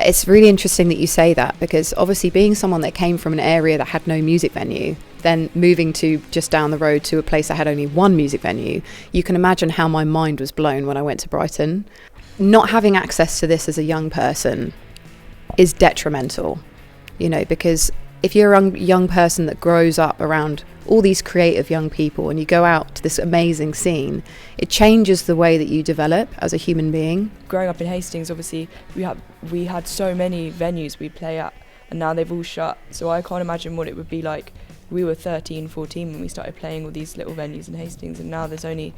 it's really interesting that you say that, because obviously being someone that came from an area that had no music venue, then moving to just down the road to a place that had only one music venue, you can imagine how my mind was blown when I went to Brighton. Not having access to this as a young person is detrimental, you know, because if you're a young person that grows up around all these creative young people and you go out to this amazing scene, it changes the way that you develop as a human being. Growing up in Hastings, obviously, we had so many venues we'd play at, and now they've all shut. So I can't imagine what it would be like. We were 13, 14 when we started playing all these little venues in Hastings, and now there's only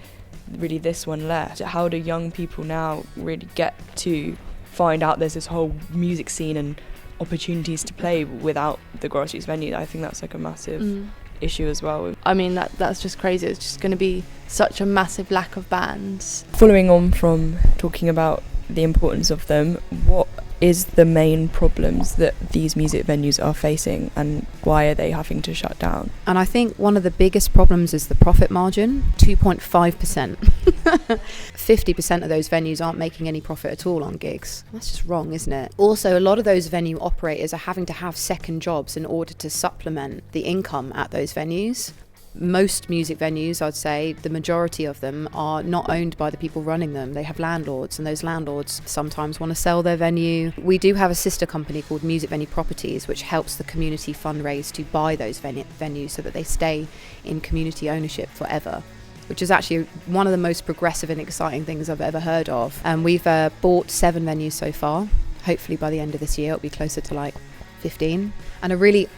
really this one left. How do young people now really get to find out there's this whole music scene and opportunities to play without the grassroots venue? I think that's like a massive issue as well. I mean, that's just crazy. It's just going to be such a massive lack of bands. Following on from talking about the importance of them, what is the main problems that these music venues are facing, and why are they having to shut down? And I think one of the biggest problems is the profit margin, 2.5%. 50% of those venues aren't making any profit at all on gigs. That's just wrong, isn't it? Also, a lot of those venue operators are having to have second jobs in order to supplement the income at those venues. Most music venues, I'd say, the majority of them are not owned by the people running them. They have landlords, and those landlords sometimes want to sell their venue. We do have a sister company called Music Venue Properties, which helps the community fundraise to buy those venues so that they stay in community ownership forever, which is actually one of the most progressive and exciting things I've ever heard of. And we've bought 7 venues so far. Hopefully by the end of this year it'll be closer to like 15. And a really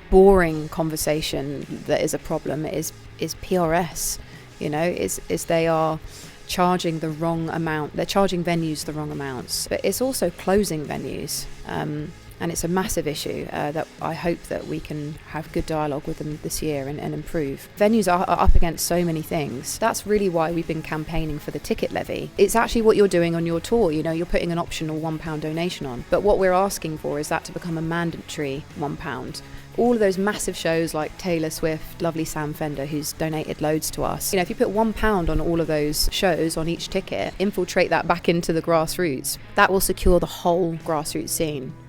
boring conversation that is a problem is PRS, you know, is they are charging the wrong amount. They're charging venues the wrong amounts, but it's also closing venues, and it's a massive issue that I hope that we can have good dialogue with them this year and improve. Venues are up against so many things. That's really why we've been campaigning for the ticket levy. It's actually what you're doing on your tour, you know, you're putting an optional £1 donation on, but what we're asking for is that to become a mandatory £1. All of those massive shows like Taylor Swift, lovely Sam Fender, who's donated loads to us. You know, if you put £1 on all of those shows on each ticket, infiltrate that back into the grassroots, that will secure the whole grassroots scene.